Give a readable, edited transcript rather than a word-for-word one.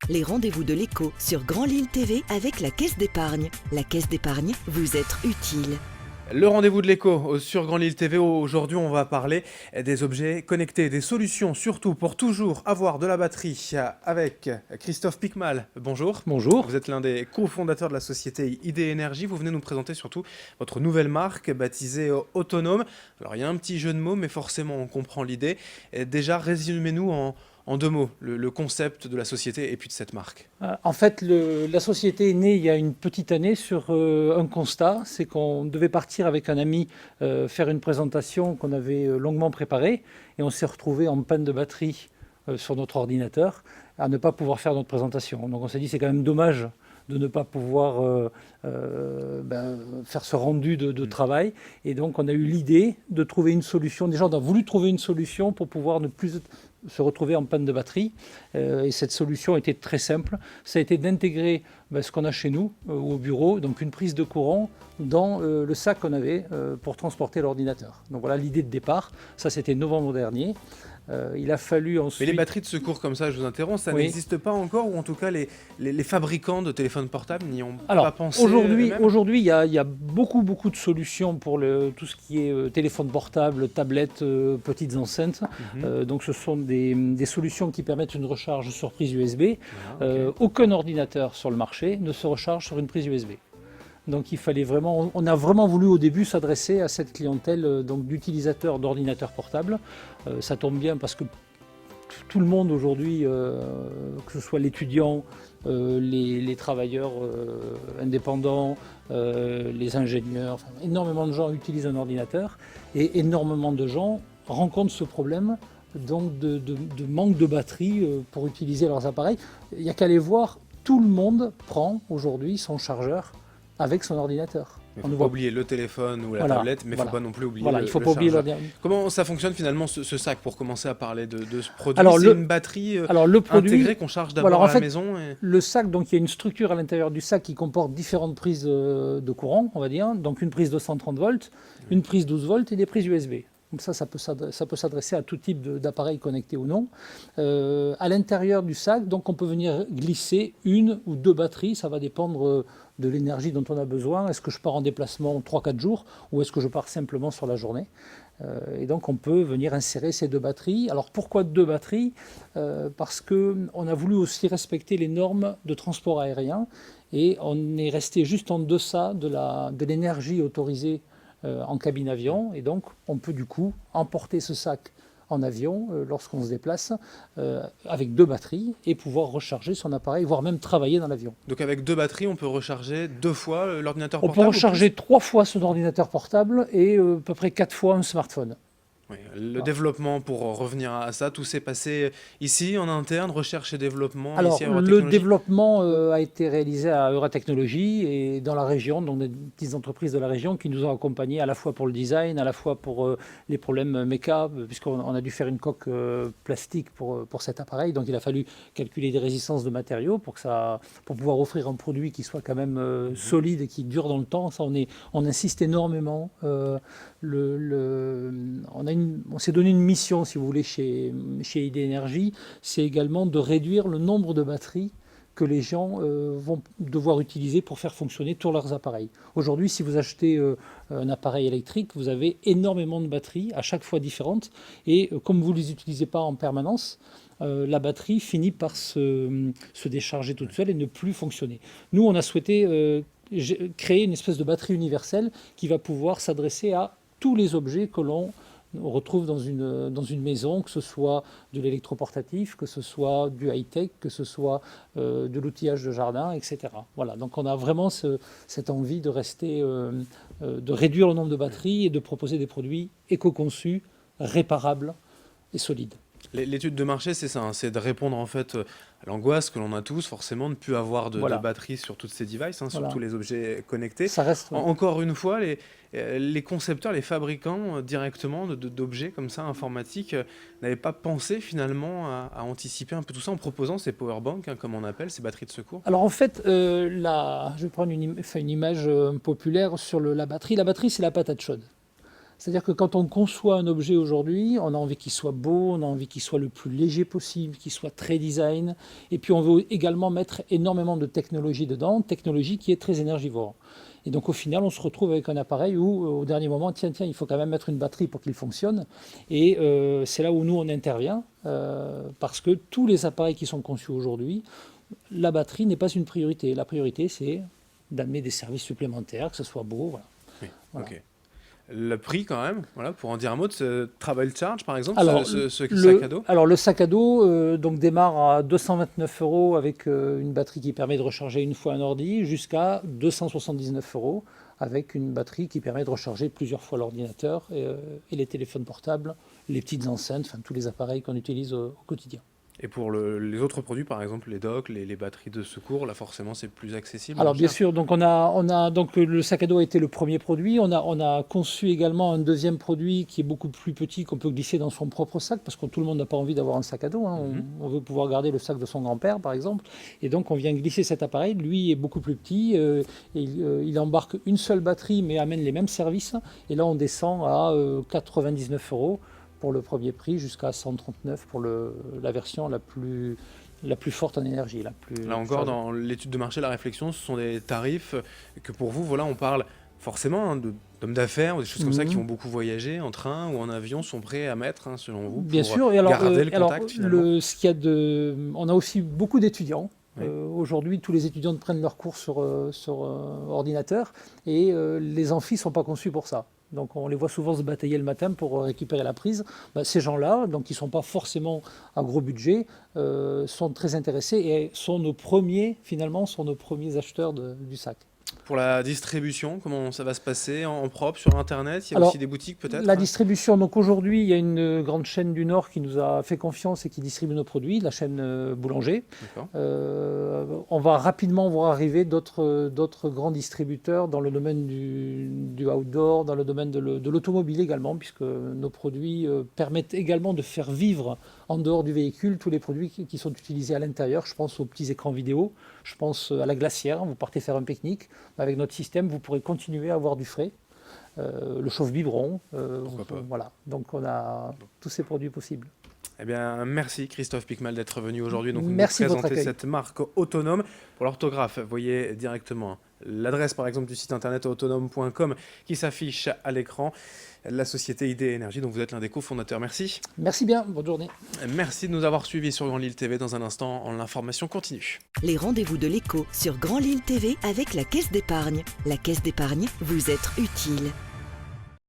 les rendez-vous de l'écho sur Grand Lille TV avec la Caisse d'épargne. La Caisse d'épargne, vous être utile. Le rendez-vous de l'écho sur Grand Lille TV. Aujourd'hui, on va parler des objets connectés, des solutions surtout pour toujours avoir de la batterie avec Christophe Picmal. Bonjour. Bonjour. Vous êtes l'un des cofondateurs de la société ID Énergie. Vous venez nous présenter surtout votre nouvelle marque baptisée Autonome. Alors, il y a un petit jeu de mots, mais forcément, on comprend l'idée. Déjà, résumez-nous en deux mots le concept de la société et puis de cette marque. En fait, la société est née il y a une petite année sur un constat, c'est qu'on devait partir avec un ami faire une présentation qu'on avait longuement préparée et on s'est retrouvé en panne de batterie sur notre ordinateur à ne pas pouvoir faire notre présentation. Donc on s'est dit c'est quand même dommage de ne pas pouvoir faire ce rendu de travail. Et donc on a eu l'idée de trouver une solution. Déjà on a voulu trouver une solution pour pouvoir ne plus se retrouver en panne de batterie. Et cette solution était très simple. Ça a été d'intégrer ce qu'on a chez nous au bureau, donc une prise de courant dans le sac qu'on avait pour transporter l'ordinateur. Donc voilà l'idée de départ. Ça c'était novembre dernier. Il a fallu ensuite... Mais les batteries de secours comme ça, je vous interromps, ça n'existe pas encore, ou en tout cas les fabricants de téléphones portables n'y ont pas pensé. Aujourd'hui, il y a beaucoup de solutions pour tout ce qui est téléphone portable, tablettes, petites enceintes. Donc ce sont des solutions qui permettent une recharge sur prise USB. Aucun ordinateur sur le marché ne se recharge sur une prise USB. Donc il fallait vraiment, on a vraiment voulu au début s'adresser à cette clientèle d'utilisateurs d'ordinateurs portables. Ça tombe bien parce que tout le monde aujourd'hui, que ce soit l'étudiant, les travailleurs indépendants, les ingénieurs, énormément de gens utilisent un ordinateur et énormément de gens rencontrent ce problème donc de manque de batterie pour utiliser leurs appareils. Il n'y a qu'à aller voir, tout le monde prend aujourd'hui son chargeur avec son ordinateur. Il ne faut pas oublier le téléphone ou la tablette, mais il ne faut pas non plus oublier il faut pas oublier chargeur. Comment ça fonctionne finalement ce sac pour commencer à parler de ce produit? C'est une batterie intégrée qu'on charge d'abord à la maison Le sac, donc il y a une structure à l'intérieur du sac qui comporte différentes prises de courant, on va dire. Donc une prise de 130 volts, une prise 12 volts et des prises USB. Donc ça peut s'adresser à tout type d'appareil connecté ou non. À l'intérieur du sac, donc on peut venir glisser une ou deux batteries, ça va dépendre de l'énergie dont on a besoin. Est-ce que je pars en déplacement 3-4 jours ou est-ce que je pars simplement sur la journée? Et donc on peut venir insérer ces deux batteries. Alors pourquoi deux batteries? Parce qu'on a voulu aussi respecter les normes de transport aérien et on est resté juste en deçà de l'énergie autorisée en cabine avion, et donc on peut du coup emporter ce sac en avion lorsqu'on se déplace avec deux batteries et pouvoir recharger son appareil, voire même travailler dans l'avion. Donc avec deux batteries, on peut recharger 2 fois l'ordinateur portable? On peut recharger 3 fois son ordinateur portable et à peu près 4 fois un smartphone. Oui, le développement, pour revenir à ça, tout s'est passé ici, en interne, recherche et développement? Alors, ici à le développement a été réalisé à Euratechnologies et dans la région, donc des petites entreprises de la région qui nous ont accompagnés à la fois pour le design, à la fois pour les problèmes méca, puisqu'on a dû faire une coque plastique pour cet appareil. Donc, il a fallu calculer des résistances de matériaux pour pouvoir offrir un produit qui soit quand même solide et qui dure dans le temps. Ça, on insiste énormément. On s'est donné une mission, si vous voulez, chez ID Énergie, c'est également de réduire le nombre de batteries que les gens vont devoir utiliser pour faire fonctionner tous leurs appareils. Aujourd'hui, si vous achetez un appareil électrique, vous avez énormément de batteries, à chaque fois différentes, et comme vous ne les utilisez pas en permanence, la batterie finit par se décharger toute seule et ne plus fonctionner. Nous, on a souhaité créer une espèce de batterie universelle qui va pouvoir s'adresser à tous les objets que l'on retrouve dans une maison, que ce soit de l'électroportatif, que ce soit du high-tech, que ce soit de l'outillage de jardin, etc. Voilà, donc on a vraiment cette envie de réduire le nombre de batteries et de proposer des produits éco-conçus, réparables et solides. L'étude de marché, c'est ça, hein, c'est de répondre en fait à l'angoisse que l'on a tous, forcément, de ne plus avoir de batterie sur tous ces devices, sur tous les objets connectés. Ça reste, encore une fois, les concepteurs, les fabricants directement d'objets comme ça, informatiques, n'avaient pas pensé finalement à anticiper un peu tout ça en proposant ces powerbanks, comme on appelle, ces batteries de secours? Alors en fait, je vais prendre une image populaire sur la batterie. La batterie, c'est la patate chaude. C'est-à-dire que quand on conçoit un objet aujourd'hui, on a envie qu'il soit beau, on a envie qu'il soit le plus léger possible, qu'il soit très design. Et puis on veut également mettre énormément de technologie dedans, technologie qui est très énergivore. Et donc au final, on se retrouve avec un appareil où au dernier moment, tiens, il faut quand même mettre une batterie pour qu'il fonctionne. Et c'est là où nous, on intervient, parce que tous les appareils qui sont conçus aujourd'hui, la batterie n'est pas une priorité. La priorité, c'est d'amener des services supplémentaires, que ce soit beau. Voilà. Oui, Voilà. ok. Le prix quand même, voilà, pour en dire un mot de ce Travel Charge par exemple, Alors, ce sac à dos. Alors le sac à dos donc démarre à 229 € avec une batterie qui permet de recharger une fois un ordi, jusqu'à 279 € avec une batterie qui permet de recharger plusieurs fois l'ordinateur et les téléphones portables, les petites enceintes, enfin tous les appareils qu'on utilise au quotidien. Et pour les autres produits, par exemple les docks, les batteries de secours, là forcément c'est plus accessible. Alors moins bien cher. sûr, donc on a donc le sac à dos a été le premier produit. On a conçu également un deuxième produit qui est beaucoup plus petit, qu'on peut glisser dans son propre sac, parce que tout le monde n'a pas envie d'avoir un sac à dos, hein. On veut pouvoir garder le sac de son grand-père, par exemple. Et donc on vient glisser cet appareil. Lui est beaucoup plus petit. Et il embarque une seule batterie, mais amène les mêmes services. Et là on descend à 99 € pour le premier prix, jusqu'à 139 pour la version la plus forte en énergie. Là encore, dans l'étude de marché, la réflexion, ce sont des tarifs que pour vous, voilà, on parle forcément hein, d'hommes d'affaires ou des choses comme ça qui vont beaucoup voyager en train ou en avion, sont prêts à mettre, hein, selon vous, Bien pour sûr. Et alors, garder le contact finalement. ce qu'il y a on a aussi beaucoup d'étudiants. Oui. Aujourd'hui, tous les étudiants prennent leurs cours sur ordinateur et les amphis ne sont pas conçus pour ça. Donc on les voit souvent se batailler le matin pour récupérer la prise. Ces gens-là, donc qui ne sont pas forcément à gros budget, sont très intéressés et sont nos premiers acheteurs du sac. Pour la distribution, comment ça va se passer en propre sur Internet? Il y a Alors, aussi des boutiques peut-être? La distribution, donc aujourd'hui, il y a une grande chaîne du Nord qui nous a fait confiance et qui distribue nos produits, la chaîne Boulanger. D'accord. On va rapidement voir arriver d'autres grands distributeurs dans le domaine du outdoor, dans le domaine de l'automobile également, puisque nos produits permettent également de faire vivre en dehors du véhicule tous les produits qui sont utilisés à l'intérieur. Je pense aux petits écrans vidéo, je pense à la glacière, vous partez faire un pique-nique. Avec notre système, vous pourrez continuer à avoir du frais. Le chauffe-biberon, voilà. Donc on a tous ces produits possibles. Eh bien, merci Christophe Picmal d'être venu aujourd'hui nous Merci de votre présenter accueil. cette marque autonome. Pour l'orthographe, vous voyez directement l'adresse par exemple du site internet autonome.com qui s'affiche à l'écran. La société ID Énergie dont vous êtes l'un des cofondateurs. Merci. Merci bien, bonne journée. Merci de nous avoir suivis sur Grand Lille TV. Dans un instant, l'information continue. Les rendez-vous de l'écho sur Grand Lille TV avec la Caisse d'épargne. La Caisse d'épargne, vous êtes utile.